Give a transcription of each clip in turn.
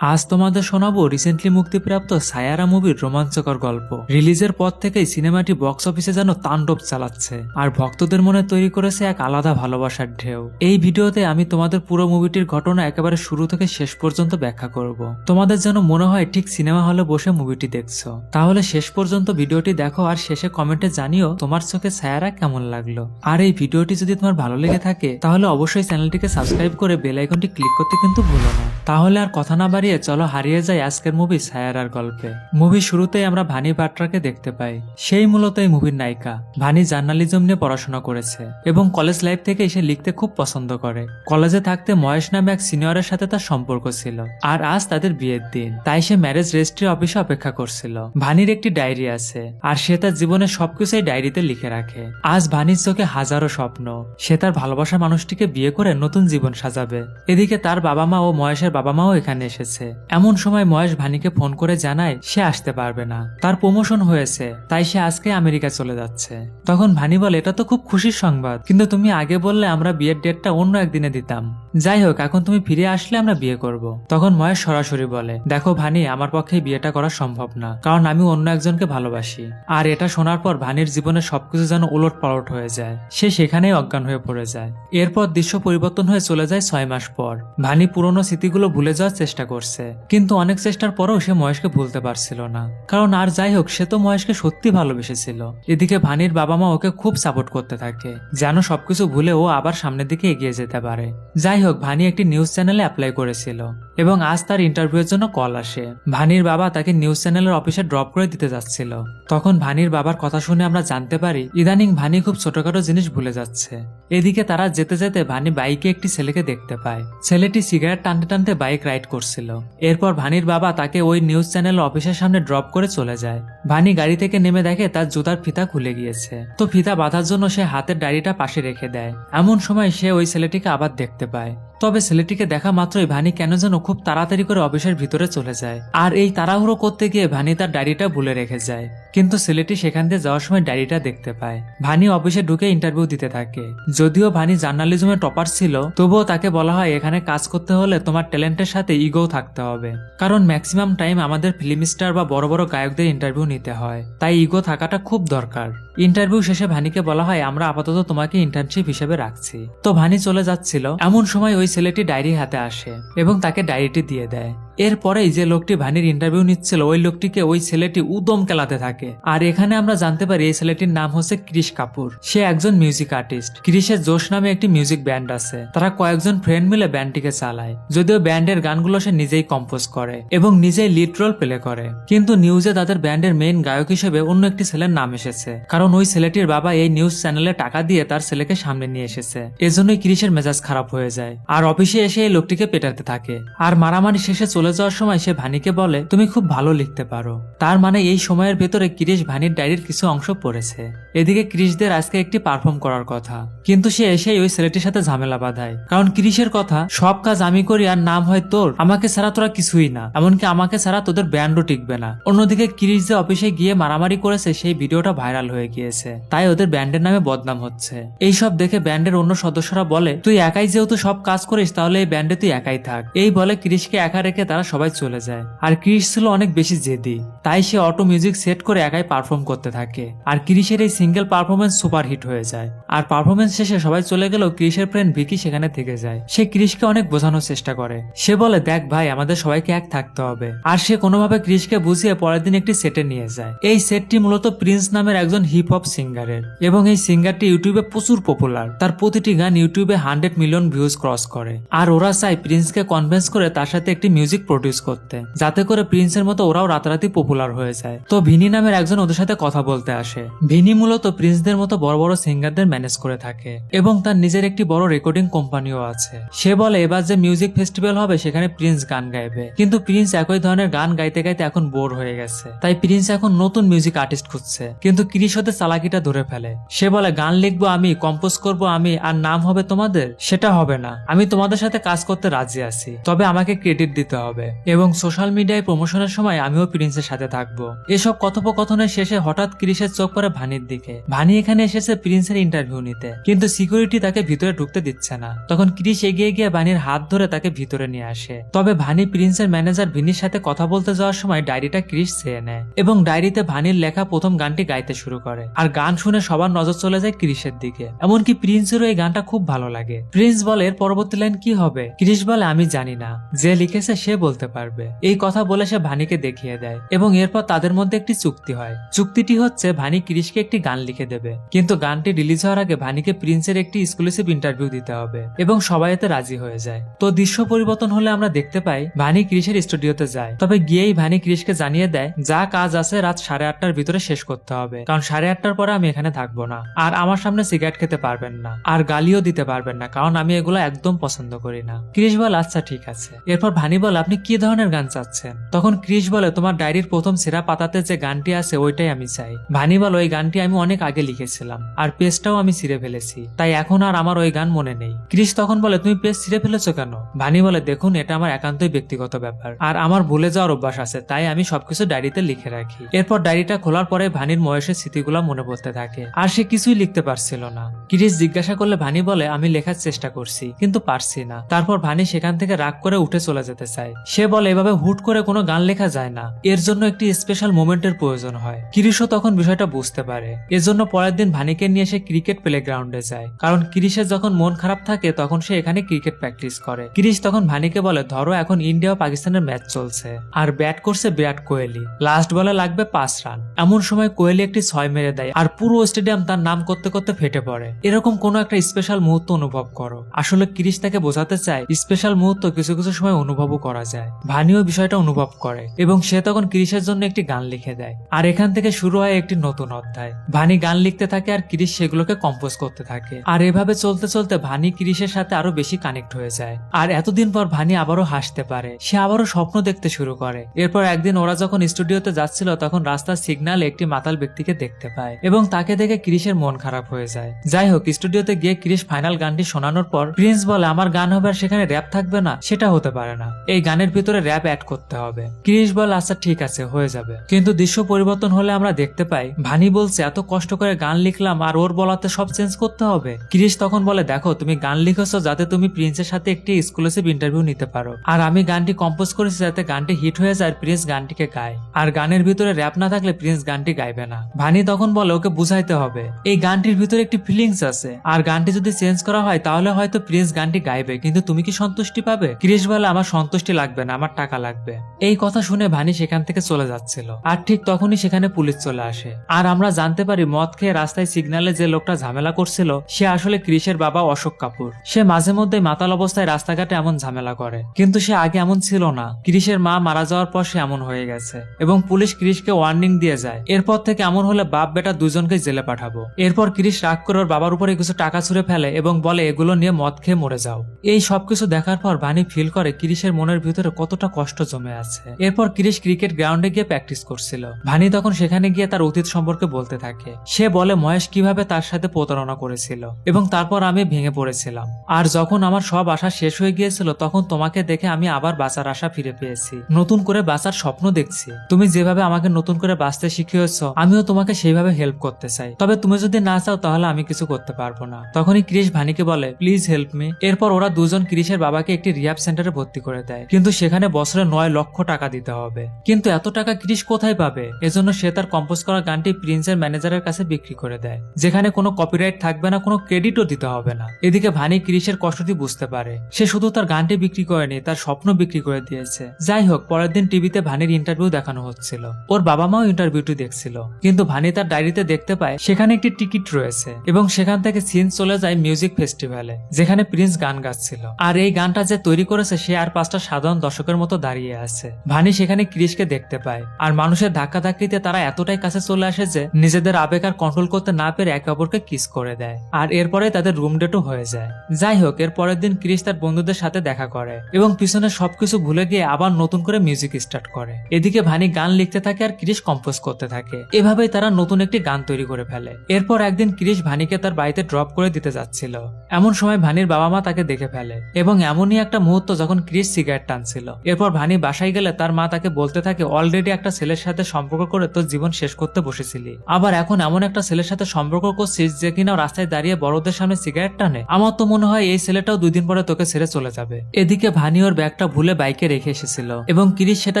আজ তোমাদের শোনাবো রিসেন্টলি মুক্তিপ্রাপ্ত সায়ারা মুভির রোমাঞ্চকর গল্প। রিলিজের পর থেকেই সিনেমাটি বক্স অফিসে যেন তাণ্ডব চালাচ্ছে আর ভক্তদের মনে তৈরি করেছে এক আলাদা ভালোবাসার ঢেউ। এই ভিডিওতে আমি তোমাদের পুরো মুভিটির ঘটনা একেবারে শুরু থেকে শেষ পর্যন্ত ব্যাখ্যা করব। তোমাদের যেন মনে হয় ঠিক সিনেমা হলে বসে মুভিটি দেখছো। তাহলে শেষ পর্যন্ত ভিডিওটি দেখো আর শেষে কমেন্টে জানিও তোমার চোখে সায়ারা কেমন লাগলো। আর এই ভিডিওটি যদি তোমার ভালো লেগে থাকে তাহলে অবশ্যই চ্যানেলটিকে সাবস্ক্রাইব করে বেল আইকনটি ক্লিক করতে কিন্তু ভুলো না। তাহলে আর কথা না বাড়িয়ে চলো হারিয়ে যাই আজকের মুভি সায়ারার গল্পে। মুভি শুরুতেই আমরা ভানি বাট্রাকে দেখতে পাই। সেই মূলত এই মুভির নায়িকা। ভানি জার্নালিজম নিয়ে পড়াশোনা করেছে এবং কলেজ লাইফ থেকে সে লিখতে খুব পছন্দ করে। কলেজে থাকতে মহেশ নামে এক সিনিয়রের সাথে তার সম্পর্ক ছিল আর আজ তাদের বিয়ের দিন, তাই সে ম্যারেজ রেজিস্ট্রি অফিসে অপেক্ষা করছিল। ভানির একটি ডায়েরি আছে আর সে তার জীবনের সবকিছু এই ডায়েরিতে লিখে রাখে। আজ ভানির চোখে হাজারো স্বপ্ন। সে তার ভালোবাসার মানুষটিকে বিয়ে করে নতুন জীবন সাজাবে। এদিকে তার বাবা মা ও মহেশের বাবা মাও এখানে এসেছে। এমন সময় মহেশ ভানিকে ফোন করে জানায় সে আসতে পারবে না, তার প্রমোশন হয়েছে, তাই সে আজকে আমেরিকা চলে যাচ্ছে। তখন ভানি বলে, এটা তো খুব খুশির সংবাদ, কিন্তু তুমি আগে বললে আমরা বিয়ের ডেটটা অন্য একদিনে দিতাম। যাই হোক, এখন তুমি ফিরে আসলে আমরা বিয়ে করব। তখন মহেশ সরাসরি বলে, দেখো ভানি, আমার পক্ষে বিয়েটা করা সম্ভব না, কারণ আমি অন্য একজনকে ভালোবাসি। আর এটা শোনার পর ভানির জীবনে সবকিছু যেন উলট পালট হয়ে যায়। সে সেখানেই অজ্ঞান হয়ে পড়ে যায়। এরপর দৃশ্য পরিবর্তন হয়ে চলে যায় 6 মাস পর। ভানি পুরনো স্মৃতিগুলো ভুলে যাওয়ার চেষ্টা করছে, কিন্তু অনেক চেষ্টার পরেও সে মহেশকে ভুলতে পারছিল না। কারণ আর যাই হোক, সে তো মহেশকে সত্যি ভালোবেসেছিল। এদিকে ভানির বাবা মা ওকে খুব সাপোর্ট করতে থাকে, যেন সবকিছু ভুলে ও আবার সামনের দিকে এগিয়ে যেতে পারে। যাই হোক, ভানি একটি নিউজ চ্যানেলে অ্যাপ্লাই করেছিল এবং আজ তার ইন্টারভিউয়ের জন্য কল আসে। ভানির বাবা তাকে নিউজ চ্যানেলের অফিসে ড্রপ করে দিতে যাচ্ছিল। তখন ভানির বাবার কথা শুনে আমরা জানতে পারি ইদানিং ভানি খুব ছোটখাটো জিনিস ভুলে যাচ্ছে। এদিকে তারা যেতে যেতে ভানি বাইকে একটি ছেলেকে দেখতে পায়। ছেলেটি সিগারেট টানতে টানতে বাইক রাইড করছিল। এরপর ভানির বাবা তাকে ওই নিউজ চ্যানেল অফিসের সামনে ড্রপ করে চলে যায়। ভানি গাড়ি থেকে নেমে দেখে তার জুতার ফিতা খুলে গিয়েছে। তো ফিতা বাঁধার জন্য সে হাতের ডায়েরিটা পাশে রেখে দেয়। এমন সময় সে ওই ছেলেটিকে আবার দেখতে পায়। তবে ছেলেটিকে দেখা মাত্রই ভানি কেন যেন খুব তাড়াতাড়ি করে অফিসের ভিতরে চলে যায়। আর এই তাড়াহুড়ো করতে গিয়ে ভানি তার ডায়েরিটা ভুলে রেখে যায়। কিন্তু ছেলেটি সেখান দিয়ে যাওয়ার সময় ডায়েরিটা দেখতে পায়। ভানি অফিসে ঢুকে ইন্টারভিউ দিতে থাকে। যদিও ভানি জার্নালিজমে টপার ছিল, তবুও তাকে বলা হয় এখানে কাজ করতে হলে তোমার ট্যালেন্টের সাথে ইগো থাকতে হবে, কারণ ম্যাক্সিমাম টাইম আমাদের ফিল্ম স্টার বা বড় বড় গায়কদের ইন্টারভিউ নিতে হয়, তাই ইগো থাকাটা খুব দরকার। ইন্টারভিউ শেষে ভানিকে বলা হয় আমরা আপাতত তোমাকে ইন্টার্নশিপ হিসেবে রাখছি। তো ভানি চলে যাচ্ছিল, এমন সময় ওই ছেলেটি ডায়েরি হাতে আসে এবং তাকে ডায়েরিটি দিয়ে দেয়। এরপরেই যে লোকটি ভানির ইন্টারভিউ নিচ্ছিল ওই লোকটিকে ওই ছেলেটি উদম কেলাতে থাকে। আর এখানে আমরা জানতে পারি এই ছেলেটির নাম হচ্ছে ক্রিশ কাপুর। সে একজন মিউজিক আর্টিস্ট। ক্রিশের জোশ নামে একটি মিউজিক ব্যান্ড আছে, তারা কয়েকজন ফ্রেন্ড মিলে ব্যান্ডটিকে চালায়। যদিও ব্যান্ডের গানগুলো সে নিজেই কম্পোজ করে এবং নিজেই লিড রোল প্লে করে, কিন্তু নিউজে তাদের ব্যান্ডের মেইন গায়ক হিসেবে অন্য একটি ছেলের নাম এসেছে, কারণ ওই ছেলেটির বাবা এই নিউজ চ্যানেলে টাকা দিয়ে তার ছেলেকে সামনে নিয়ে এসেছে। এজন্যই ক্রিশের মেজাজ খারাপ হয়ে যায় আর অফিসে এসে এই লোকটিকে পেটাতে থাকে। আর মারামারি শেষে চলে যাওয়ার সময় সে ভানিকে বলে তুমি খুব ভালো লিখতে পারো। তার মানে এই সময়ের ভেতরে ক্রিশ ভানির ডায়েরির কিছু অংশ পড়েছে। এদিকে ক্রিশদের আজকে একটি পারফর্ম করার কথা, কিন্তু সে এসেই ওই ছেলেটির সাথে ঝামেলা বাঁধায়। কারণ ক্রিশের কথা, সব কাজ আমি করি আর নাম হয় তোর, আমাকে ছাড়া তোরা কিছুই না, এমনকি আমাকে ছাড়া তোদের ব্যান্ডও টিকবে না। অন্যদিকে ক্রিশ যে অফিসে গিয়ে মারামারি করেছে সেই ভিডিওটা ভাইরাল হয়ে গিয়েছে, তাই ওদের ব্যান্ডের নামে বদনাম হচ্ছে। এইসব দেখে ব্যান্ডের অন্য সদস্যরা বলে তুই একাই যেহেতু সব কাজ করিস তাহলে এই ব্যান্ডে তুই একাই থাক। এই বলে ক্রিশকে একা রেখে তারা সবাই চলে যায়। আর ক্রিশ ছিল অনেক বেশি জেদি, তাই সে অটো মিউজিক সেট করে একাই পারফর্ম করতে থাকে। আর ক্রিশের এই সিঙ্গেল পারফরমেন্স সুপার হিট হয়ে যায়। আর পারফরমেন্স শেষে সবাই চলে গেলেও ক্রিশের ফ্রেন্ড ভিকি সেখানে থেকে যায়। সে ক্রিশকে অনেক বোঝানোর চেষ্টা করে। সে বলে দেখ ভাই, আমাদের সবাইকে এক থাকতে হবে। আর সে কোনোভাবে ক্রিশকে বুঝিয়ে পরের দিন একটি সেটে নিয়ে যায়। এই সেটটি মূলত প্রিন্স নামের একজন হিপ হপ সিঙ্গারের এবং এই সিঙ্গারটি ইউটিউবে প্রচুর পপুলার। তার প্রতিটি গান ইউটিউবে 100 মিলিয়ন ভিউজ ক্রস করে। আর ওরা চায় প্রিন্সকে কনভিন্স করে তার সাথে একটি মিউজিক প্রডিউস করতে, যাতে করে প্রিন্সের মতো ওরাও রাতারাতি পপুলার হয়ে যায়। তো ভিনি নামের একজন ওদের সাথে কথা বলতে আসে। ভিনি মূলত প্রিন্সদের মতো বড় বড় সিঙ্গারদের ম্যানেজ করে থাকে এবং তার নিজের একটি বড় রেকর্ডিং কোম্পানিও আছে। সে বলে এবার যে মিউজিক ফেস্টিভ্যাল হবে সেখানে প্রিন্স গান গাইবে, কিন্তু প্রিন্স একই ধরনের গান গাইতে গাইতে এখন বোর হয়ে গেছে, তাই প্রিন্স এখন নতুন মিউজিক আর্টিস্ট খুঁজছে। কিন্তু ক্রিশ ওদের চালাকিটা ধরে ফেলে। সে বলে গান লিখবো আমি, কম্পোজ করব আমি, আর নাম হবে তোমাদের, সেটা হবে না। আমি তোমাদের সাথে কাজ করতে রাজি আছি, তবে আমাকে ক্রেডিট দিতে হবে। হবে এবং সোশ্যাল মিডিয়ায় প্রমোশনের সময় আমিও প্রিন্সের সাথে থাকবো। এসব কথোপকথনের শেষে হঠাৎ ক্রিসের চোখ পড়ে ভানির দিকে। ভানি এখানে এসেছে প্রিন্সের ইন্টারভিউ নিতে, কিন্তু সিকিউরিটি তাকে ভিতরে ঢুকতে দিচ্ছে না। তখন ক্রিস এগিয়ে গিয়ে ভানির হাত ধরে তাকে ভিতরে নিয়ে আসে। তবে ভানি প্রিন্সের ম্যানেজার ভিনির সাথে কথা বলতে যাওয়ার সময় ডায়েরিটা ক্রিস চেয়ে নেয় এবং ডায়েরিতে ভানির লেখা প্রথম গানটি গাইতে শুরু করে। আর গান শুনে সবার নজর চলে যায় ক্রিসের দিকে, এমনকি প্রিন্সেরও এই গানটা খুব ভালো লাগে। প্রিন্স বলে এর পরবর্তী লাইন কি হবে? ক্রিস বলে আমি জানি না, যে লিখেছে সে বলতে পারবে। এই কথা বলে সে ভানিকে দেখিয়ে দেয় এবং এরপর তাদের মধ্যে একটি চুক্তি হয়। চুক্তিটি হচ্ছে ভানি ক্রিসকে একটি গান লিখে দেবে, কিন্তু গানটি রিলিজ হওয়ার আগে ভানিকে প্রিন্সের একটি এক্সক্লুসিভ ইন্টারভিউ দিতে হবে এবং সবাই এতে রাজি হয়ে যায়। তো দৃশ্য পরিবর্তন হলে আমরা দেখতে পাই ভানি ক্রিসের স্টুডিওতে যায়। তবে গিয়েই ভানি ক্রিসকে জানিয়ে দেয় যা কাজ আছে রাত 8:30টার ভিতরে শেষ করতে হবে, কারণ 8:30টার পরে আমি এখানে থাকবো না। আর আমার সামনে সিগারেট খেতে পারবেন না আর গালিও দিতে পারবেন না, কারণ আমি এগুলো একদম পছন্দ করি না। ক্রিস বলে আচ্ছা ঠিক আছে। এরপর ভানি বলে আপনি কি ধরনের গান চাচ্ছেন? তখন ক্রিস বলে তোমার ডায়েরির প্রথম সেরা পাতাতে যে গানটি আছে ওইটাই আমি চাই। ভানি বলে ওই গানটি আমি অনেক আগে লিখেছিলাম আর পেজটাও আমি ছিঁড়ে ফেলেছি, তাই এখন আর আমার ওই গান মনে নেই। ক্রিস তখন বলে তুমি পেজ ছিঁড়ে ফেলেছো কেন? ভানি বলে দেখুন এটা আমার একান্তই ব্যক্তিগত ব্যাপার আর আমার ভুলে যাওয়ার অভ্যাস আছে, তাই আমি সবকিছু ডায়েরিতে লিখে রাখি। এরপর ডায়েরিটা খোলার পরে ভানির মহেশের স্মৃতিগুলো মনে পড়তে থাকে আর সে কিছুই লিখতে পারছিল না। ক্রিস জিজ্ঞাসা করলে ভানি বলে আমি লেখার চেষ্টা করছি কিন্তু পারছি না। তারপর ভানি সেখান থেকে রাগ করে উঠে চলে যেতে চায়। সে বলে এভাবে হুট করে কোনো গান লেখা যায় না, এর জন্য একটি স্পেশাল মোমেন্টের প্রয়োজন হয়। ক্রিসও তখন বিষয়টা বুঝতে পারে। এজন্য পরের দিন ভানিকে নিয়ে সে ক্রিকেট প্লেগ্রাউন্ডে যায়, কারণ ক্রিসের যখন মন খারাপ থাকে তখন সে এখানে ক্রিকেট প্র্যাকটিস করে। ক্রিস তখন ভানিকে বলে ধরো এখন ইন্ডিয়া ও পাকিস্তানের ম্যাচ চলছে আর ব্যাট করছে বিরাট কোহলি, লাস্ট বলে লাগবে 5 রান। এমন সময় কোহলি একটি 6 মেরে দেয় আর পুরো স্টেডিয়াম তার নাম করতে করতে ফেটে পড়ে। এরকম কোন একটা স্পেশাল মুহূর্ত অনুভব করো। আসলে ক্রিস তাকে বোঝাতে চায় স্পেশাল মুহূর্ত কিছু কিছু সময় অনুভবও করা যায়। ভানিও বিষয়টা অনুভব করে এবং সে তখন ক্রিসের জন্য একটি গান লিখে দেয় আর এখান থেকে শুরু হয় একটি নতুন অধ্যায়। ভানি গান লিখতে থাকে আর ক্রিস সেগুলোকে কম্পোজ করতে থাকে আর এভাবে চলতে চলতে ভানি ক্রিসের সাথে আরো বেশি কানেক্ট হয়ে যায়। আর এতদিন পর ভানি আবারও হাসতে পারে, সে আবারও স্বপ্ন দেখতে শুরু করে। এরপর একদিন ওরা যখন স্টুডিওতে যাচ্ছিল তখন রাস্তার সিগন্যালে একটি মাতাল ব্যক্তিকে দেখতে পায় এবং তাকে দেখে ক্রিসের মন খারাপ হয়ে যায়। যাই হোক স্টুডিওতে গিয়ে ক্রিস ফাইনাল গানটি শোনানোর পর প্রিন্স বলে আমার গান হবে আর সেখানে র্যাপ থাকবে না, সেটা হতে পারে না, এই গানের ভিতরে র্যাপ অ্যাড করতে হবে। ক্রিস বলে আচ্ছা ঠিক আছে হয়ে যাবে। কিন্তু দৃশ্য পরিবর্তন হলে আমরা দেখতে পাই ভানি বলছে এত কষ্ট করে গান লিখলাম আর ওর বলাতে সব চেঞ্জ করতে হবে। ক্রিস তখন বলে দেখো তুমি গান লিখেছো যাতে তুমি প্রিন্সের সাথে একটি এক্সক্লুসিভ ইন্টারভিউ নিতে পারো, আর আমি গানটি কম্পোজ করেছি যাতে গানটি হিট হয়ে যায় প্রিন্স গানটিকে গায়, আর গানের ভিতরে র্যাপ না থাকলে প্রিন্স গানটি গাইবে না। ভানি তখন বলে ওকে বুঝাইতে হবে এই গানটির ভিতরে একটি ফিলিংস আছে আর গানটি যদি চেঞ্জ করা হয় তাহলে হয়তো প্রিন্স গানটি গাইবে, কিন্তু তুমি কি সন্তুষ্টি পাবে? ক্রিস বলে আমার সন্তুষ্টি লাগবে না, আমার টাকা লাগবে। এই কথা শুনে ভানি সেখান থেকে চলে যাচ্ছিল আর ঠিক তখনই সেখানে পুলিশ চলে আসে আর আমরা জানতে পারি মদ খেয়ে রাস্তায় সিগন্যালে যে লোকটা ঝামেলা করছিল সে আসলে ক্রিসের বাবা অশোক কাপুর। সে মাঝে মধ্যে মাতাল অবস্থায় রাস্তাঘাটে এমন ঝামেলা করে, কিন্তু সে আগে এমন ছিল না। ক্রিসের মা মারা যাওয়ার পর সে এমন হয়ে গেছে এবং পুলিশ ক্রিসকে ওয়ার্নিং দিয়ে যায় এরপর থেকে এমন হলে বাপ বেটা দুজনকে জেলে পাঠাবো। এরপর ক্রিস রাগ করে ওর বাবার উপরে কিছু টাকা ছুঁড়ে ফেলে এবং বলে এগুলো নিয়ে মদ খেয়ে মরে যাও। এই সবকিছু দেখার পর ভানি ফিল করে ক্রিসের মনের ভিতরে কতটা কষ্ট জমে আছে। এরপর ক্রিস ক্রিকেট গ্রাউন্ডে গিয়ে প্র্যাকটিস করছিল। ভানি তখন সেখানে গিয়ে তার অতীত সম্পর্কে বলতে থাকে। সে বলে মহেশ কিভাবে তার সাথে প্রতারণা করেছিল এবং তারপর আমি ভেঙে পড়েছিলাম, আর যখন আমার সব আশা শেষ হয়ে গিয়েছিল তখন তোমাকে দেখে আমি আবার বাঁচার আশা ফিরে পেয়েছি, নতুন করে বাঁচার স্বপ্ন দেখছি। তুমি যেভাবে আমাকে নতুন করে বাঁচতে শিখিয়েছ আমিও তোমাকে সেইভাবে হেল্প করতে চাই, তবে তুমি যদি না চাও তাহলে আমি কিছু করতে পারবো না। তখনই ক্রিস ভানিকে বলে প্লিজ হেল্প মি। এরপর ওরা দুজন ক্রিসের বাবাকে একটি রিহ্যাব সেন্টারে ভর্তি করে দেয়, কিন্তু সেখানে বছরে 9 লক্ষ টাকা দিতে হবে। কিন্তু এত টাকা ক্রিস কোথায় পাবে? এজন্য সে তার কম্পোজ করা গানটি প্রিন্সের ম্যানেজারের কাছে বিক্রি করে দেয়, যেখানে কোনো কপিরাইট থাকবে না, কোনো ক্রেডিটও দিতে হবে না। এদিকে ভানি ক্রিসের কষ্টটি বুঝতে পারে, সে শুধু তার গানটি বিক্রি করেনি, তার স্বপ্ন বিক্রি করে দিয়েছে। যাই হোক পরের দিন টিভিতে ভানির ইন্টারভিউ দেখানো হচ্ছিল। ওর বাবা মাও ইন্টারভিউটি দেখছিল, কিন্তু ভানি তার ডায়েরিতে দেখতে পায় সেখানে একটি টিকিট রয়েছে এবং সেখান থেকে সিন চলে যায় মিউজিক ফেস্টিভ্যালে, যেখানে প্রিন্স গান গাচ্ছিল। আর এই গানটা যে তৈরি করেছে সে আর 5টা সাধারণ দর্শকের মতো দাঁড়িয়ে আছে। ভানি সেখানে ক্রিসকে দেখতে পায় আর মানুষের ধাক্কাধাক্কিতে তারা এতটাই কাছে চলে আসে যে নিজেদের আবেগ আর কন্ট্রোল করতে না পেরে একে অপরকে কিস করে দেয়, আর এরপরে তাদের রুম ডেটও হয়ে যায়। যাই হোক এর পরের দিন ক্রিস তার বন্ধুদের সাথে দেখা করে এবং পিছনে সবকিছু ভুলে গিয়ে আবার নতুন করে মিউজিক স্টার্ট করে। এদিকে ভানি গান লিখতে থাকে আর ক্রিস কম্পোজ করতে থাকে। এভাবেই তারা নতুন একটি গান তৈরি করে ফেলে। এরপর একদিন ক্রিস ভানিকে তার বাড়িতে ড্রপ করে দিতে যাচ্ছিল, এমন সময় ভানির বাবা মা তাকে দেখে ফেলে এবং এমনই একটা মুহূর্ত যখন ক্রিস সিগারেট টানছিল। টানছিল। এরপর ভানি বাসায় গেলে তার মা তাকে বলতে থাকে অলরেডি একটা ছেলের সাথে সম্পর্ক করে তোর জীবন শেষ করতে বসেছিলি, আবার এখন এমন একটা ছেলের সাথে সম্পর্ক করছিস যে কিনা রাস্তায় দাঁড়িয়ে বড়দের সামনে সিগারেট টানে। আমার তো মনে হয় এই ছেলেটাও 2 দিন পরে তোকে ছেড়ে চলে যাবে। এদিকে ভানি ওর ব্যাগটা ভুলে বাইকে রেখে এসেছিল এবং ক্রিস সেটা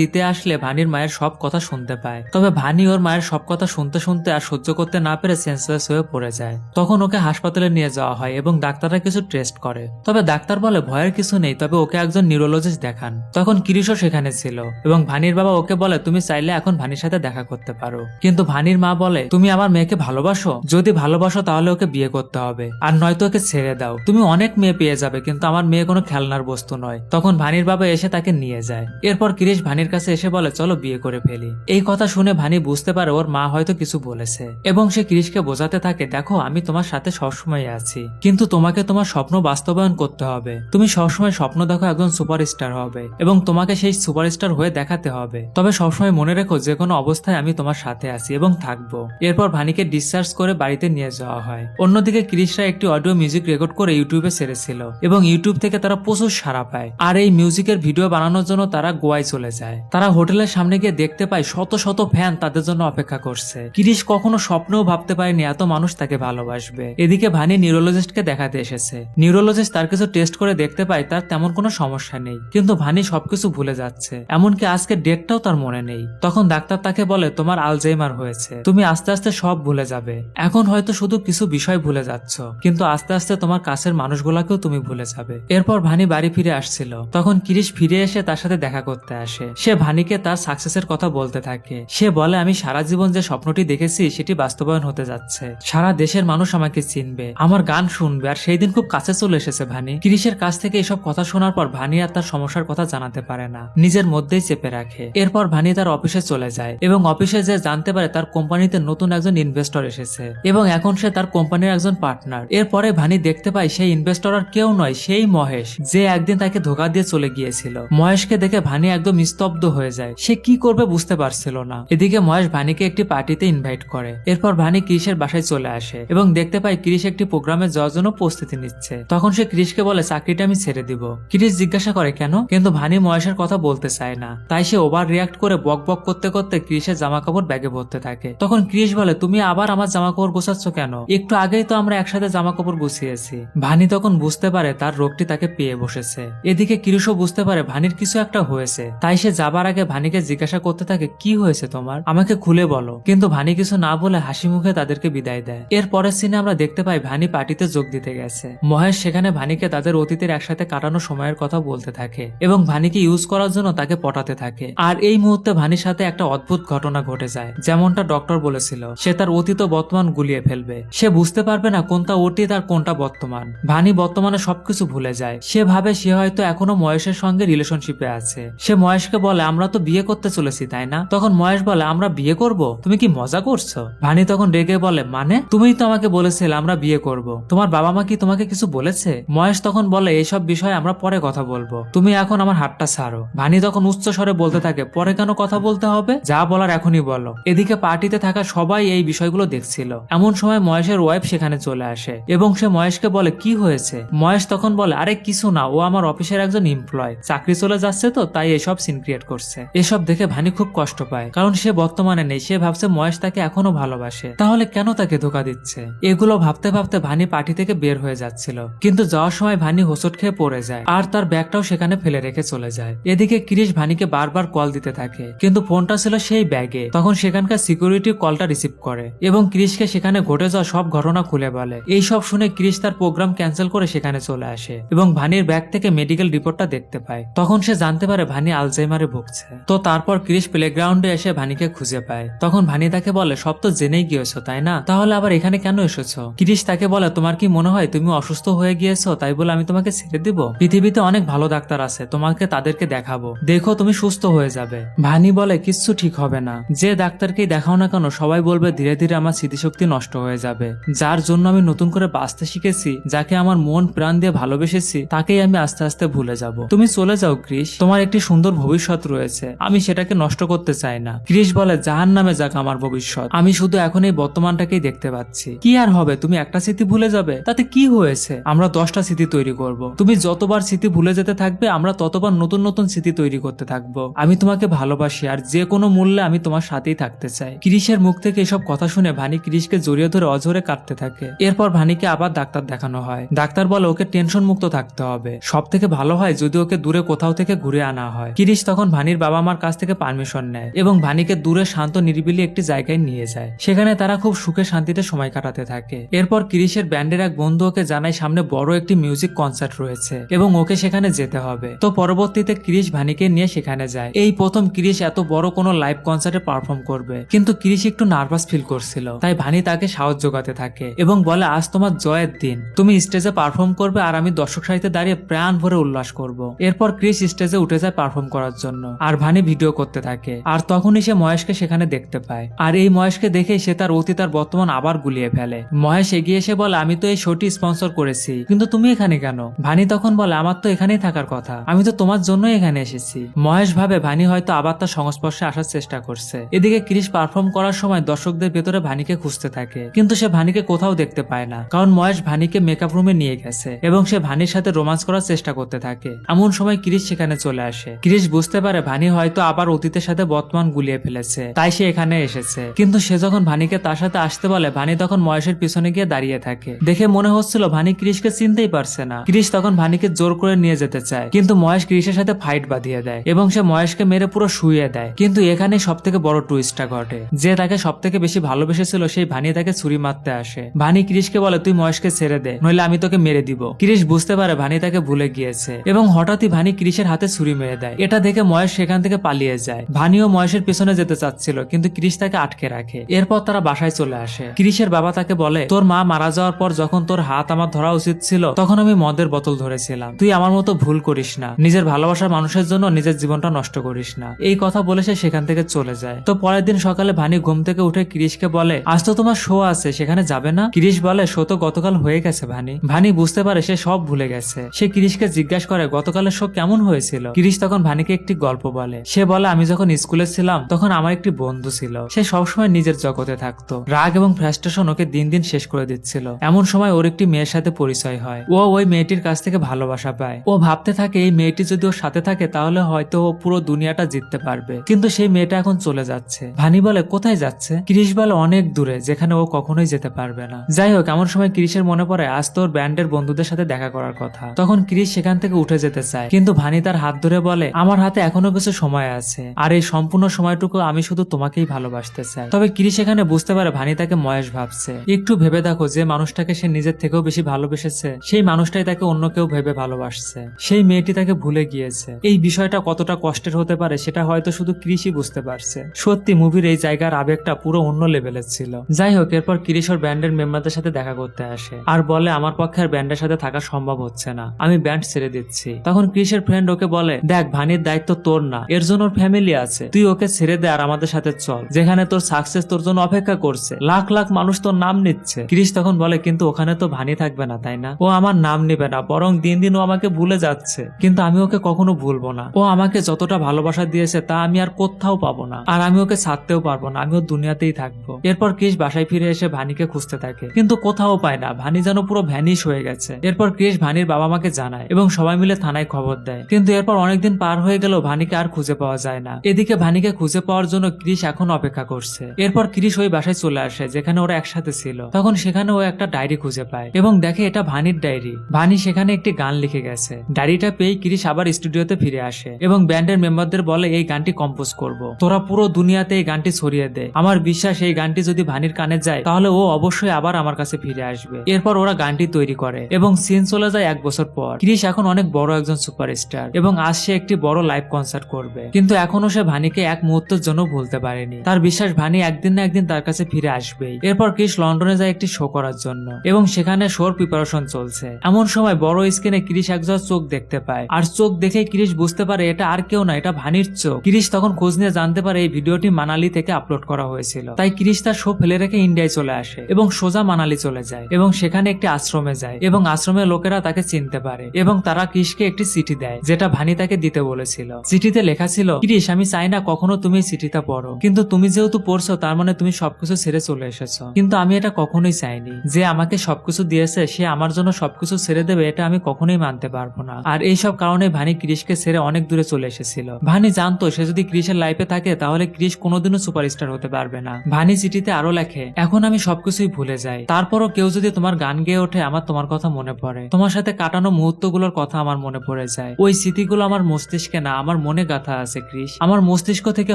দিতে আসলে ভানির মায়ের সব কথা শুনতে পায়। তবে ভানি ওর মায়ের সব কথা শুনতে শুনতে আর সহ্য করতে না পেরে সেন্সলেস হয়ে পড়ে যায়। তখন ওকে হাসপাতালে নিয়ে যাওয়া হয় এবং ডাক্তাররা কিছু টেস্ট করে। তবে ডাক্তার বলে ভয়ের কিছু নেই, তবে ওকে একজন নিউরোলজিস্ট দেখান। তখন ক্রিসও সেখানে ছিল এবং ভানির বাবা ওকে বলে তুমি চাইলে এখন ভানির সাথে দেখা করতে পারো। কিন্তু ভানির মা বলে তুমি আমার মেয়েকে ভালোবাসো, যদি ভালোবাসো তাহলে ওকে বিয়ে করতে হবে, আর নয়তো ওকে ছেড়ে দাও। তুমি অনেক মেয়ে পেয়ে যাবে কিন্তু আমার মেয়ে কোনো খেলনার বস্তু নয়। তখন ভানির বাবা এসে তাকে নিয়ে যায়। এরপর ক্রিস ভানির কাছে এসে বলে চলো বিয়ে করে ফেলি। এই কথা শুনে ভানি বুঝতে পারে ওর মা হয়তো কিছু বলেছে এবং সে ক্রিসকে বোঝাতে থাকে দেখো আমি তোমার সাথে সবসময় আছি, কিন্তু তোমাকে তোমার স্বপ্ন বাস্তবায়ন করতে হবে। তুমি সবসময় স্বপ্ন দেখো একজন সুপারস্টার হবে এবং তোমাকে সেই সুপারস্টার হয়ে দেখাতে হবে। তবে সবসময় মনে রেখো যে কোনো অবস্থায় আমি তোমার সাথে আছি এবং থাকবো। এরপর ভানিকে ডিসচার্জ করে বাড়িতে নিয়ে যাওয়া হয়। অন্যদিকে ক্রিসরা একটি অডিও মিউজিক রেকর্ড করে ইউটিউবে ছেড়েছিল এবং ইউটিউব থেকে তারা প্রচুর সাড়া পায়। আর এই মিউজিকের ভিডিও বানানোর জন্য তারা গোয়ায় চলে যায়। তারা হোটেলের সামনে গিয়ে দেখতে পায় শত শত ফ্যান তাদের জন্য অপেক্ষা করছে। ক্রিস কখনো স্বপ্নেও ভাবতে পারেনি এত মানুষ তাকে ভালোবাসবে। এদিকে ভানি নিউরোলজিস্টকে দেখাতে এসেছে। নিউরোলজিস্ট তার কিছু টেস্ট করে দেখতে পায় তার তেমন কোনো সমস্যা নেই, কিন্তু ভানি সবকিছু ভুলে যাচ্ছে, এমনকি আজকে ডেটটাও তার মনে নেই। তখন ডাক্তার তাকে বলে তোমার আলজাইমার হয়েছে, তুমি আস্তে আস্তে সব ভুলে যাবে। এখন হয়তো শুধু কিছু বিষয় ভুলে যাচ্ছ, কিন্তু আস্তে আস্তে তোমার কাছের মানুষগুলাকেও তুমি ভুলে যাবে। এরপর ভানি বাড়ি ফিরে আসছিল। তখন ক্রিস ফিরে এসে তার সাথে দেখা করতে আসে। সে ভানিকে তার সাকসেসের কথা বলতে থাকে। সে বলে আমি সারা জীবন যে স্বপ্নটি দেখেছি সেটি বাস্তবায়ন হতে যাচ্ছে। সারা দেশের মানুষ আমাকে চিনবে, আমার গান শুনবে, আর সেই দিন খুব কাছে চলে এসেছে। ভানি ক্রিসের কাছ থেকে এসব কথা শোনার পর ভানি আর তার সমস্যার কথা জানাতে পারে না, নিজের মধ্যেই চেপে রাখে। এরপর ভানি তার অফিসে চলে যায় এবং অফিসে যে জানতে পারে তার কোম্পানিতে নতুন একজন ইনভেস্টর এসেছে এবং এখন সে তার কোম্পানির একজন পার্টনার। এরপরে ভানি দেখতে পায় সেই ইনভেস্টর আর কেউ নয়, সেই মহেশ, যে একদিন তাকে ধোকা দিয়ে চলে গিয়েছিল। মহেশকে দেখে ভানি একদম স্তব্ধ হয়ে যায়। সে কি করবে বুঝতে পারছিল না। এদিকে মহেশ ভানিকে একটি পার্টিতে ইনভাইট করে। এরপর ভানি ক্রিসের বাসায় চলে আসে এবং দেখতে পায় ক্রিস একটি প্রোগ্রামে যাওয়ার জন্য প্রস্তুতি নিচ্ছে। তখন সে ক্রিসকে বলে চাকরিটা আমি ছেড়ে দিব। ক্রিস জিজ্ঞাসা করে কেন, কিন্তু ভানি মহেশের কথা বলতে চায় না, তাই সে ওভার রিয়াক্ট করে বক বক করতে করতে ক্রিসের জামা কাপড় ব্যাগে ভরতে থাকে। তখন ক্রিস বলে তুমি আবার আমার জামা কাপড় গোছাচ্ছ কেন, একটু আগেই তো আমরা একসাথে জামা কাপড় গুছিয়েছি। ভানি তখন বুঝতে পারে তার রোগটি তাকে পেয়ে বসেছে। এদিকে ক্রিসও বুঝতে পারে ভানির কিছু একটা হয়েছে, তাই সে যাবার আগে ভানিকে জিজ্ঞাসা করতে থাকে কি হয়েছে তোমার, আমাকে খুলে বলো। কিন্তু ভানি কিছু না বলে হাসি মুখে তাদেরকে বিদায় দেয়। এর পরের সিনে আমরা দেখতে পাই ভানি পার্টিতে যোগ দিতে গেছে। মহেশ সেখানে ভানিকে তাদের অতীতের একসাথে কাটানো সময়ের কথা বলতে থাকে এবং ভানিকে ইউজ করার জন্য তাকে পটাতে থাকে। আর এই মুহূর্তে ভানির সাথে একটা অদ্ভুত ঘটনা ঘটে যায়। যেমনটা ডক্টর বলেছিল, সে তার অতীত ও বর্তমান গুলিয়ে ফেলবে। সে বুঝতে পারবে না কোনটা অতীত আর কোনটা বর্তমান। ভানি বর্তমানে সবকিছু ভুলে যায়। সে ভাবে সে হয়তো এখনো মহেশের সঙ্গে রিলেশনশিপে আছে। সে মহেশকে বলে আমরা তো বিয়ে করতে চলেছি তাই না? তখন মহেশ বলে আমরা বিয়ে করব, তুমি কি মজা করছো? ভানি তখন রেগে বলে মানে, তুমিই তো আমাকে বলেছিলে আমরা বিয়ে করব, তোমার বাবা মা কি তোমাকে কিছু বলেছে? মহেশ তখন বলে এইসব বিষয়ে আমরা পরে কথা বলবো, তুমি এখন আমার হাতটা ছাড়ো। ভানি তখন উচ্চ স্বরে বলতে থাকে পরে কেন কথা বলতে হবে, যা বলার এখনই বলো। এদিকে পার্টিতে থাকা সবাই এই বিষয়গুলো দেখছিল। এমন সময় মহেশের ওয়াইফ সেখানে চলে আসে এবং সে মহেশকে বলে কি হয়েছে? মহেশ তখন বলে আরে কিছু না, ও আমার অফিসের একজন এমপ্লয়, চাকরি চলে যাচ্ছে তো তাই এসব সিন ক্রিয়েট করছে। এসব দেখে ভানি খুব কষ্ট পায়, কারণ সে বর্তমানে নেই। সে ভাবছে মহেশ তাকে এখনো ভালোবাসে, তাহলে কেন তাকে ধোকা দিচ্ছে? এগুলো ভাবতে ভাবতে ভানি পার্টি থেকে বের হয়ে যাচ্ছিল, কিন্তু যাওয়ার সময় ভানি হোঁচট খেয়ে পড়ে যায় আর তার ব্যাগটাও সেখানে ফেলে রেখে চলে যায়। এদিকে ক্রিস ভানিকে বারবার কল দিতে থাকে, কিন্তু ফোনটা ছিল সেই ব্যাগে। তখন সেখানকার সিকিউরিটি কলটা রিসিভ করে এবং ক্রিসকে সেখানে ঘটে যাওয়া সব ঘটনা খুলে বলে। এইসব শুনে ক্রিস তার প্রোগ্রাম ক্যান্সেল করে সেখানে চলে আসে এবং ভানির ব্যাগ থেকে মেডিকেল রিপোর্টটা দেখতে পায়। তখন সে জানতে পারে ভানি আলজাইমারে ভুগছে। তো তারপর ক্রিস প্লেগ্রাউন্ডে এসে ভানিকে খুঁজে পায়। তখন ভানি তাকে বলে সব তো জেনেই গিয়েছো তাই না, তাহলে আবার এখানে কেন এসেছো? ক্রিস তাকে বলে তোমার কি মনে হয় তুমি অসুস্থ হয়ে গিয়েছো তাই বলে আমি তোমাকে ছেড়ে দিব? পৃথিবীতে অনেক ভালো ডাক্তার আছে, তোমাকে তাদেরকে দেখাবো, দেখো তুমি সুস্থ হয়ে যাবে। ভানি বলে কিচ্ছু ঠিক হবে না, যে ডাক্তারকেই দেখাও না কেন সবাই বলবে ধীরে ধীরে আমার স্মৃতিশক্তি নষ্ট হয়ে যাবে। যার জন্য আমি নতুন করে বাঁচতে শিখেছি, যাকে আমার মন প্রাণ দিয়ে ভালোবেসেছি, তাকেই আমি আস্তে আস্তে ভুলে যাব। তুমি চলে যাও ক্রিস, তোমার একটি সুন্দর ভবিষ্যৎ রয়েছে, আমি সেটাকে নষ্ট করতে চাই না। ক্রিস বলে জাহান্নামে যাক আমার ভবিষ্যৎ, আমি শুধু এখন এই বর্তমানটাকেই দেখতে পাচ্ছি। কি আর হবে, তুমি একটা স্মৃতি ভুলে যাবে, তাতে কি হয়েছে? আমরা 10টা স্মৃতি তৈরি করব। তুমি যতবার স্মৃতি ভুলে যেতে থাকবে আমরা ততবার নতুন নতুন স্মৃতি তৈরি করতে থাকবো। আমি তোমাকে ভালোবাসি আর যে কোনো মূল্যে আমি তোমার সাথেই থাকতে চাই। ক্রিসের মুখ থেকে এসব কথা শুনে ভানি ক্রিসকে জড়িয়ে ধরে অঝরে কাঁদতে থাকে। এরপর ভানিকে আবার ডাক্তার দেখানো হয়। ডাক্তার বলে ওকে টেনশন মুক্ত থাকতে হবে, সব থেকে ভালো হয় যদি ওকে দূরে কোথাও থেকে ঘুরে আনা হয়। ক্রিস তখন ভানির বাবা মার কাছ থেকে পারমিশন নেয় এবং ভানিকে দূরে শান্ত নিরিবিলি একটি জায়গায় নিয়ে যায়। সেখানে তারা খুব সুখে শান্তিতে সময় কাটাতে থাকে। এরপর ক্রিসের ব্যান্ডের এক বন্ধু ওকে জানায় সামনে বড় একটি মিউজিক কনসার্ট রয়েছে এবং ওকে সেখানে যেতে হবে। তো পরবর্তীতে ক্রিস ভানিকে নিয়ে সেখানে যায়। এই প্রথম ক্রিস এত বড় কোনো লাইভ কনসার্টে পারফর্ম করবে, কিন্তু ক্রিস একটু নার্ভাস ফিল করছিল। তাই ভানি তাকে সাহস যোগাতে থাকে এবং বলে আজ তোমার জয়ের দিন, তুমি স্টেজে পারফর্ম করবে আর আমি দর্শক সারিতে দাঁড়িয়ে প্রাণ ভরে উল্লাস করব। এরপর ক্রিস স্টেজে উঠে যায় পারফর্ম করার জন্য আর ভানি ভিডিও করতে থাকে। আর তখনই সে মহেশকে সেখানে দেখতে পায় আর এই মহেশকে দেখেই সে তার অতীত আর বর্তমান আবার গুলিয়ে ফেলে। মহেশ এগিয়ে এসে বলে আমি তো এই শোটি স্পন্সর করেছি, কিন্তু তুমি এখানে কেন? ভানি তখন বলে আমার তো এখানেই থাকার কথা, আমি তো তোমার জন্যই এখানে এসেছি। মহেশ ভাবে ভানি হয়তো আবার তার সংস্পর্শে আসার চেষ্টা করছে। এদিকে ক্রিস পারফর্ম করার সময় দর্শকদের ভেতরে ভানিকে খুঁজতে থাকে, কিন্তু সে ভানিকে কোথাও দেখতে পায় না, কারণ মহেশ ভানিকে মেকআপ রুমে নিয়ে গেছে এবং সে ভানির সাথে রোমান্স করার চেষ্টা করতে থাকে। এমন সময় ক্রিস সেখানে চলে আসে। ক্রিস বুঝতে পারে ভানি হয়তো আবার অতীতের সাথে বর্তমান গুলিয়ে ফেলেছে, তাই সে এখানে এসেছে। কিন্তু সে যখন ভানিকে তার সাথে আসতে বলে, ভানি তখন মহেশের পিছনে গিয়ে দাঁড়িয়ে থাকে। দেখে মনে হচ্ছিল ভানি ক্রিসকে চিনতেই পারছে না। ক্রিস তখন ভানিকে জোর করে নিয়ে যেতে চায়, কিন্তু মহেশ ক্রিসের সাথে ফাইট বাঁধিয়ে দেয় এবং সে মহেশকে মেরে পুরো শুইয়ে দেয়। কিন্তু এখানে সব থেকে বড় টুইস্টটা ঘটে, যে তাকে সব থেকে বেশি ভালোবেসেছিল সেই ভানি তাকে ছুরি মারতে আসে। ভানি ক্রিসকে বলে তুই মহেশকে ছেড়ে দে, নইলে আমি তোকে মেরে দিব। ক্রিস বুঝতে পারে ভানি তাকে ভুলে গিয়েছে এবং হঠাৎই ভানি ক্রিসের হাতে ছুরি মেরে দেয়। এটা দেখে মহেশ সেখান থেকে পালিয়ে যায়। ভানিও মহেশের পেছনে যেতে চাচ্ছিল, কিন্তু ক্রিস তাকে আটকে রাখে। এরপর তারা বাসায় চলে আসে। ক্রিসের বাবা তাকে বলে তোর মা মারা যাওয়ার পর যখন তোর হাত আমার ধরা উচিত ছিল, তখন আমি মদের বোতল ধরেছিলাম। তুই আমার মতো ভুল করিস না, নিজের ভালোবাসার মানুষের জন্য নিজের জীবনটা নষ্ট করিস না। এই কথা বলে সে সেখান থেকে চলে যায়। তো পরের দিন সকালে ভানি ঘুম থেকে উঠে ক্রিসকে বলে আজ তো তোমার শো আছে, সেখানে যাবে না? ক্রিস বলে শো তো গতকাল হয়ে গেছে ভানি। ভানি বুঝতে পারে সে সব ভুলে গেছে। সে ক্রিসকে জিজ্ঞাসা করে গতকালের শো কেমন হয়েছিল। ক্রিস তখন ভানিকে একটি গল্প বলে। সে বলে আমি যখন স্কুলে ছিলাম তখন আমার একটি বন্ধু ছিল, সে সবসময় নিজের জগতে থাকতো। রাগ এবং ফ্রাস্ট্রেশন ওকে দিন দিন শেষ করে দিচ্ছিল। এমন সময় ওর একটি মেয়ের সাথে পরিচয় হয়। ও ওই মেয়েটির কাছ থেকে ভালোবাসা পায়। ও ভাবতে থাকে এই মেয়েটি যদি ওর সাথে থাকে তাহলে হয়তো ও পুরো দুনিয়াটা জিততে পারবে, কিন্তু সেই মেয়েটা এখন চলে যাচ্ছে। ভানি বলে কোথায় যাচ্ছে? ক্রিস বলে অনেক দূরে, যেখানে ও কখনোই যেতে পারবে না। যাই হোক, এমন সময় ক্রিসের মনে পড়ে আজ তোর ব্যান্ডের বন্ধুদের সাথে দেখা করার কথা। তখন ক্রিস সেখান থেকে উঠে যেতে চায়, কিন্তু ভানি তার হাত ধরে বলে আমার হাতে এখনো কিছু সময় আছে, আর এই সম্পূর্ণ সময়টুকু আমি শুধু তোমাকেই ভালোবাসতে চাই। তবে ক্রিস এখানে বুঝতে পারে ভানি তাকে মহেশ ভাবছে। একটু ভেবে দেখো, যে মানুষটাকে সে নিজের থেকেও বেশি ভালোবেসেছে সেই মানুষটাই তাকে অন্য কেউ ভেবে ভালোবাসছে। সেই মেয়েটি তাকে ভুলে গিয়েছে। এই বিষয়টা কতটা কষ্টের হতে পারে সেটা হয়তো শুধু ক্রিসই বুঝতে পারছে। সত্যি মুভির এই জায়গার আবেগটা পুরো অন্য লেভেলের ছিল। যাই হোক, এরপর ক্রিস ওর ব্যান্ডের মেম্বারদের সাথে দেখা করতে আসে আর বলে আমার পক্ষে আর ব্যান্ডের সাথে থাকা সম্ভব হচ্ছে না, আমি ব্যান্ড ছেড়ে দিচ্ছি। তখন ক্রিসের ফ্রেন্ড ওকে বলে দেখ ভানির দায়িত্ব তোর না, এর জন্য ওর ফ্যামিলি আছে, তুই ওকে ছেড়ে দে আর আমাদের সাথে চল, যেখানে তোর সাকসেস তোর জন্য অপেক্ষা করছে, লাখ লাখ মানুষ তোর নাম নিচ্ছে। ক্রিস তখন বলে কিন্তু ওখানে তো ভানি থাকবে না, তাই না? ও আমার নাম নিবে না, বরং দিন দিন ও আমাকে ভুলে যাচ্ছে, কিন্তু আমি ওকে কখনো ভুলবো না। ও আমাকে যতটা ভালোবাসা দিয়েছে তা আমি আর কোথাও পাবো না, আর আমি ওকে ছাড়তেও পারবো না, আমি ওর দুনিয়াতেই থাকবো। এরপর ক্রিস বাসায় ফিরে এসে ভানিকে খুঁজতে থাকে, কিন্তু কোথাও পায় না। ভানি যেন পুরো ভ্যানিশ হয়ে গেছে। এরপর ক্রিস ভানির বাবা মাকে জানায় এবং সবাই মিলে থানায় খবর দেয়, কিন্তু এরপর অনেকদিন পার হয়ে গেল ভানিকে আর খুঁজে পাওয়া যায় না। এদিকে ভানিকে খুঁজে পাওয়ার জন্য ক্রিস এখন অপেক্ষা করছে। এরপর ক্রিস ওই বাসায় চলে আসে যেখানে ওরা একসাথে ছিল। তখন সেখানে ও একটা ডায়েরি খুঁজে পায় এবং দেখে এটা ভানির ডায়েরি। ভানি সেখানে একটি গান লিখে গেছে। ডায়েরিটা পেয়ে ক্রিস আবার স্টুডিওতে ফিরে আসে এবং ব্যান্ডের মেম্বারদের বলে এই গানটি কম্পোজ করব, তোরা পুরো দুনিয়াতে এই গানটি ছড়িয়ে দে। আমার বিশ্বাস এই গানটি যদি ভানির কানে যায় তাহলে ও অবশ্যই আবার আমার কাছে ফিরে আসবে। এরপর ওরা গানটি তৈরি করে এবং সিন চলে যায় 1 বছর পর। ক্রিস এখন অনেক বড় একজন সুপারস্টার এবং আজ সে একটি বড় লাইভ কনসার্ট করবে, কিন্তু এখনো সে ভানিকে এক মুহূর্তের জন্য ভুলতে পারেনি। তার বিশ্বাস ভানি একদিন না একদিন তার কাছে ফিরে আসবেই। এরপর ক্রিস লন্ডনে যায় একটি শো করার জন্য এবং সেখানে শোর প্রিপারেশন চলছে। এমন সময় বড় স্ক্রিনে ক্রিস একজন চোখ দেখতে পায়, আর চোখ দেখে ক্রিস বুঝতে পারে এটা আর কেউ না, এটা ভানির চোখ। ক্রিস তখন খোঁজ নিয়ে জানতে পারে এই ভিডিওটি মানালি থেকে আপলোড করা হয়েছিল। তাই ক্রিস তার শো ফেলে রেখে ইন্ডিয়ায় চলে আসে এবং সোজা মানালি চলে যায় এবং সেখানে একটি আশ্রমে যায় এবং আশ্রমের লোকেরা তাকে চিনতে পারে এবং তারা ক্রিসকে একটি চিঠি দেয় যেটা ভানি তাকে দিতে বলেছিল। চিঠিতে লেখা ছিল, ক্রিস আমি চাই না কখনো তুমি চিঠিটা পড়ো, কিন্তু তুমি যেহেতু পড়ছো তার মানে তুমি সবকিছু ছেড়ে চলে এসেছো, কিন্তু আমি এটা কখনোই চাইনি। যে আমাকে সবকিছু দিয়েছে সে আমার জন্য সবকিছু ছেড়ে দেবে এটা আমি কখনোই মানতে পারবো না। আর এইসব কারণে ভানি ক্রিশকে ছেড়ে অনেক দূরে চলে এসেছিল। ভানি জানতো সে যদি ক্রিশের লাইফে থাকে তাহলে ক্রিশ কোনোদিনও সুপারস্টার হতে পারবে না। ভানি চিঠিতে আরো লেখে, এখন আমি সবকিছুই ভুলে যাই, তারপরও কেউ যদি তোমার গান গেয়ে ওঠে আমার তোমার কথা মনে পড়ে, তোমার সাথে কাটানো মুহূর্তগুলোর কথা আমার মনে পড়ে যায়। ওই স্মৃতিগুলো আমার মস্তিষ্কে না, আমার মনে গাঁথা আছে ক্রিশ। আমার মস্তিষ্ক থেকে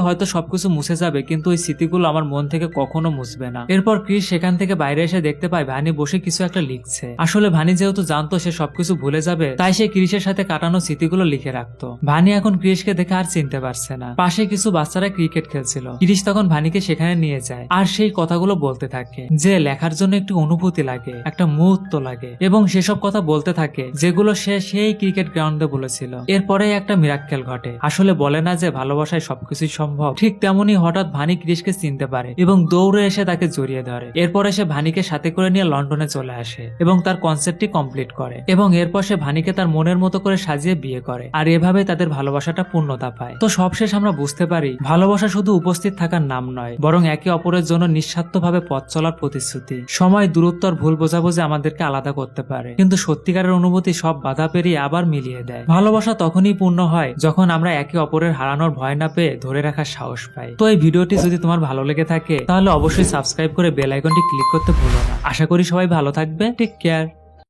হয়তো সবকিছু মুছে যাবে, কিন্তু ওই স্মৃতিগুলো আমার মন থেকে কখনো মুছবে না। এরপর ক্রিশ সেখান থেকে বাইরে এসে দেখতে পায় ভানি বসে কিছু একটা লিখছে। আসলে ভানি যেহেতু জানতো সে সবকিছু ভুলে যাবে, তাই সে ক্রিশের সাথে কাটানো স্মৃতিগুলো লিখে রাখতো। ভানি এখন ক্রিশকে দেখে আর চিনতে পারছে না। পাশে কিছু বাচ্চারা ক্রিকেট খেলছিল। ক্রিশ তখন ভানিকে সেখানে নিয়ে যায় আর সেই কথাগুলো বলতে থাকে যে লেখার জন্য একটু অনুভূতি লাগে, একটা মুহূর্ত লাগে, এবং সেসব কথা বলতে থাকে যেগুলো সে সেই ক্রিকেট গ্রাউন্ডে বলেছিল। এরপরে একটা মিরাক্কেল ঘটে। আসলে বলে না যে ভালোবাসায় সবকিছুই সম্ভব, ঠিক তেমনি হঠাৎ ভানি ক্রিশকে চিনতে পারে এবং দৌড়ে এসে তাকে জড়িয়ে ধরে। এরপরে সে ভানিকে সাথে করে নিয়ে লন্ডনে চলে আসে এবং তার কনসেপ্টটি কমপ্লিট করে, এবং এরপর সে ভানিকে তার মনের মতো করে সাজিয়ে বিয়ে করে। আর এভাবে তাদের ভালোবাসাটা পূর্ণতা পায়। তো সবশেষ আমরা বুঝতে পারি ভালোবাসা শুধু উপস্থিত থাকার নাম নয়, বরং একে অপরের জন্য নিঃস্বার্থভাবে পথ চলার প্রতিশ্রুতি। সময়, দূরত্ব আর ভুল বোঝাবুঝি আমাদেরকে আলাদা করতে পারে, কিন্তু সত্যিকারের অনুভূতি সব বাধা পেরিয়ে আবার মিলিয়ে দেয়। ভালোবাসা তখনই পূর্ণ হয় যখন আমরা একে অপরের হারানোর ভয় না পেয়ে ধরে রাখার সাহস পাই। তো এই ভিডিওটি যদি তোমার ভালো লেগে থাকে তাহলে অবশ্যই সাবস্ক্রাইব করে বেল আইকনটি ক্লিক করতে ভুলো না। আশা করি সবাই ভালো থাকবে। Take care.